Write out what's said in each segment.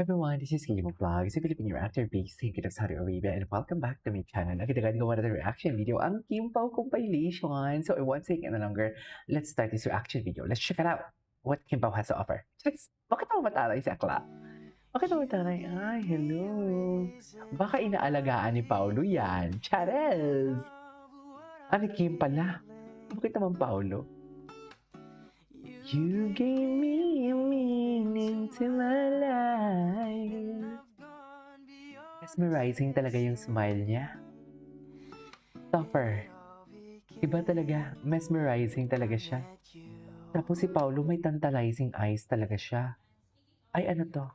Everyone, this is Kim Vlog, si Filipino reactor based in Saudi Arabia, and welcome back to my channel. Agad-agad gawa na reaction video ang Kim Pao compilation. So, I won't take any longer. Let's start this reaction video. Let's check it out. What Kim Pao has to offer. Cheers! Bakit ako mataray si Akla? Bakit ako mataray? Ay, hello. Baka inaalagaan ni Paolo yan. Charles! Ano Kim pala? Bakit naman Paolo? You gave me a meaning to my life. Mesmerizing talaga yung smile niya. Tougher. Iba talaga. Mesmerizing talaga siya. Tapos si Paolo may tantalizing eyes talaga siya. Ay, ano to?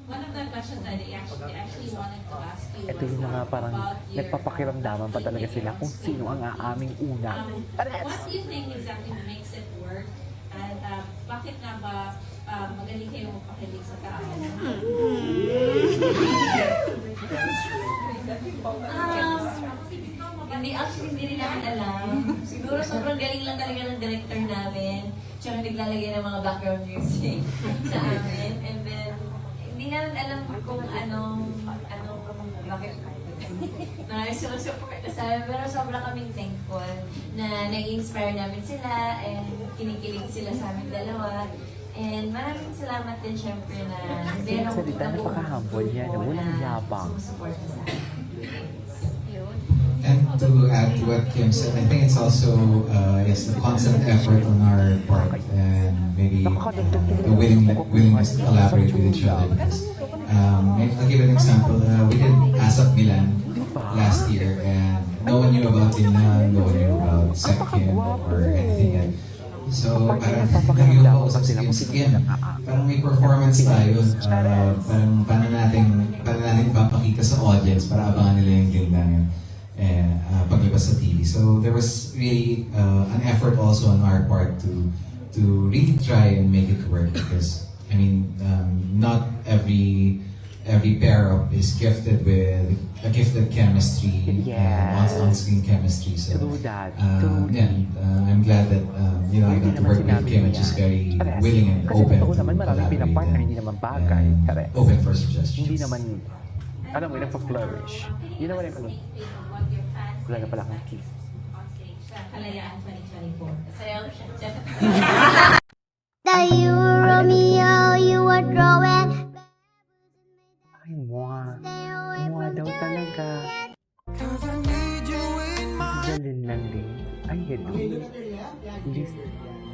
One of the questions that I actually wanted to ask you Ito yung mga parang nagpapakiramdaman pa talaga sila kung sino ang aaming una. what do you think exactly makes it work? And bakit nga ba magaling kayo mapakilig sa tao? Hindi rin namin alam. Siguro sobrang galing lang talaga ng director namin. Tsaka naglalagay ng mga background music sa amin. And then, hindi namin alam kung bakit na support sa amin. Pero sobrang kaming thankful na nai-inspire namin sila and kinikilig sila sa amin dalawa. And maraming salamat din syempre na meron Salita, napaka-humble niya na walang yabang. sumusuporta sa amin. And to add to what Kim said, I think it's also yes, the constant effort on our part and maybe the willingness to collaborate with each other. Because, maybe I'll give an example. We did ASAP Milan last year, and no one knew about Tina, no one knew about Kim or anything yet. So parang nag-i-focus si Kim. Parang may performance tayo. Parang paano natin ipapakita sa audience para abangan nila yung game namin paglabas sa TV. So there was really an effort also on our part to really try and make it work because I mean not every pair up is gifted with a gifted chemistry and on-screen chemistry. So I'm glad that I got to work with Kim, which is very willing and open to collaborate and open for suggestions. Hindi naman, alam mo, nagpa-flourish. You know what I mean? Wala na pala akong kiss. Kalayaan 2024. Sayaw siya. You were Romeo, you were drawing. Ay, mwa daw talaga. Dalin lang din. Ay, hello.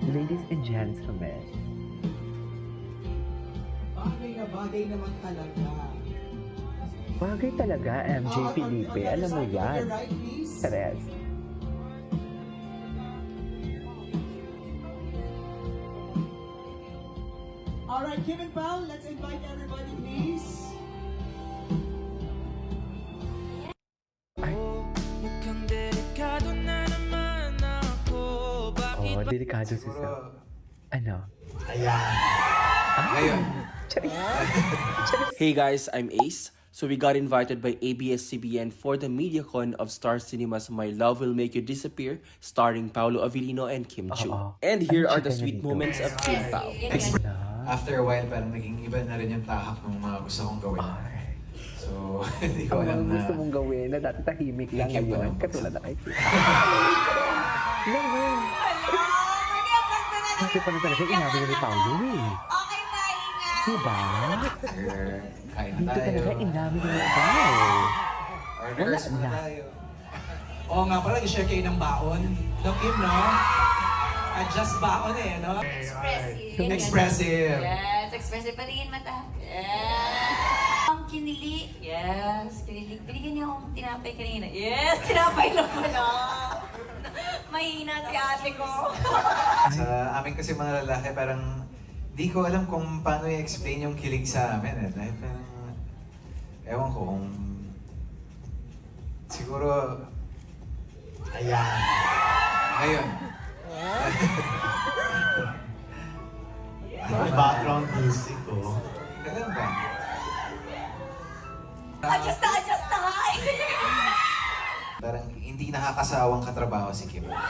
Ladies and gentlemen. Bagay naman talaga. Bagay talaga, MJ Felipe. Alam mo yan. Tres. Alright, Kim and Pao, let's invite everybody, please. Oh, delikado si Sam. Ano? Ngayon. Hey guys, I'm Ace. So we got invited by ABS-CBN for the MediaCon of Star Cinema's My Love Will Make You Disappear, starring Paolo Avellino and Kim Chiu. And here are the sweet moments of Kim Pao. After a while, parang naging iba na rin yung tahak ng mga gusto kong gawin. So, hindi ko alam Ang na... gusto mong gawin na dati tahimik lang ngayon. Katulad na kay Kim. Kasi pa na talaga inabi na ni Paolo eh. Okay, bye! Diba? Kain na Dito tayo. talaga inabi na ni Paolo. Orders Wala muna na. tayo. Oo nga pala, i-share kayo ng baon. No, Kim, no? Adjust baon eh, no? Expressive. Expressive. Yes, expressive. Patingin mata. Yes. Ang kinili. Yes, kinili. Binigyan niya akong tinapay kanina. Yes, tinapay lang pala. Mahina si ate ko. Sa amin kasi mga lalaki, parang di ko alam kung paano i-explain yung kilig sa amin eh. Dahil parang, ewan ko kung... Siguro... Ayan. Ngayon. Background music ko. Ganun ba? Adjust na nga. Parang hindi nakakasawang katrabaho si Kim. Parang...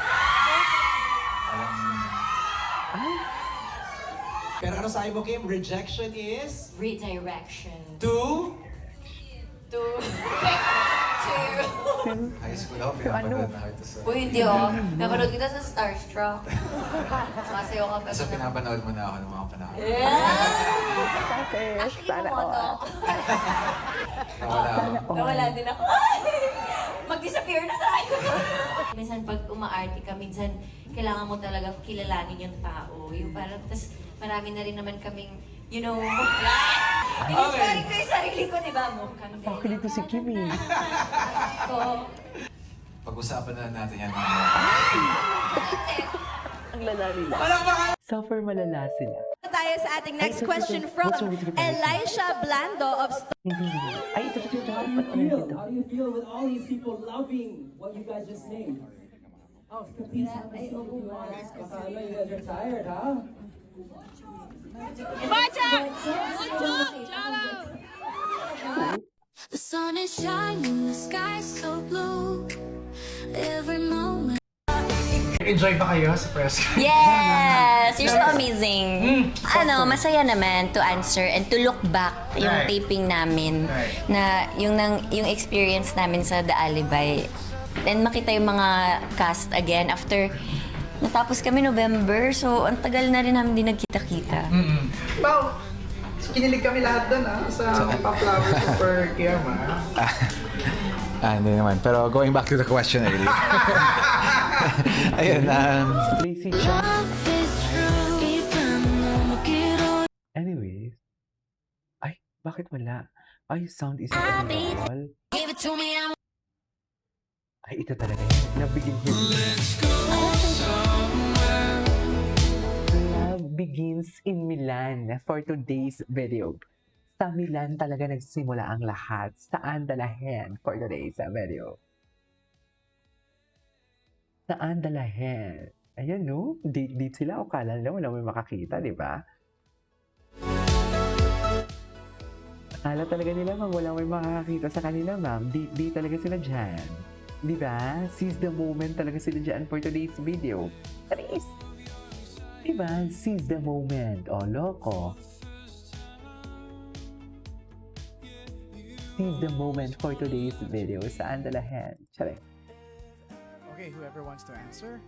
Pero ano sabi mo, Kim? Rejection is Redirection. to... To... High school ako, pinapanood na ito sa... Uy, hindi oh. Napanood kita sa Starstruck. Sumasayaw ka pa. So, pinapanood mo na ako ng mga panahon. Yeah! Actually, Sana kumuha all. ako. Nawala ako. Nawala din ako. Mag-disappear na tayo. Minsan pag umaarte ka, minsan kailangan mo talaga kilalanin yung tao. Yung parang, tas marami na rin naman kaming, you know, in-inspiring ko yung sarili ko, di ba? Mukhang din. Bakit dito si Kim eh? Ko. Pag-usapan na natin yan mamaya. Ang lala nila. Palakpakan! Suffer malala sila. Tayo sa ating next question from Elisha Blando of Ay, ito. How do you feel with all these people loving what you guys just named? Oh, please have a seat if you want. I know you guys are tired, huh? The sun is shining, the sky's so blue. Every moment. Enjoy ba kayo sa press? Yes! You're so amazing. Ano, masaya naman to answer and to look back yung Right. taping namin Right. na yung experience namin sa The Alibay. And makita yung mga cast again after natapos kami November, so ang tagal na rin namin din nagkita-kita. Wow! So, kinilig kami lahat doon sa pa-flower super Kim Hindi naman. Pero going back to the question, really. Ayun, Tracy Chang. Love is true. Even though magkiro. Anyways. Ay, bakit wala? Ay, sound isn't available. Give it to me, I'm Ay, ito talaga yun. Nabigin yun. Love begins in Milan for today's video. Sa Milan talaga nagsimula ang lahat. Saan dalahin for today's video? Saan dalahin? Ayan no, date sila o kala nila wala may makakita, di ba? Akala talaga nila ma'am, wala may makakakita sa kanila ma'am. Di talaga sila dyan. Di ba? Seize the moment talaga sila dyan for today's video. Please! Di ba? Seize the moment. O, loko. Seize the moment for today's video. Saan dalahin? Tsare. Okay, whoever wants to answer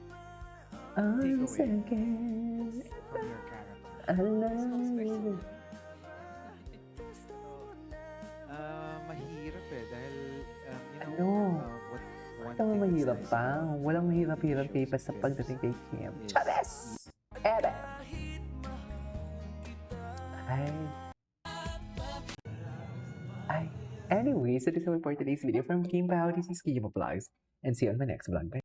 Ang away. second. from your character. I love you. Mahirap eh dahil Ano? what one Ito thing mahirap is pa. Walang mahirap-hirap kay pa sa pagdating kay Kim. Chares! Ere! Ay. Anyways, that is all for today's video from Kim Pao. This is Kim Vlogs. And see you on my next vlog. Bye.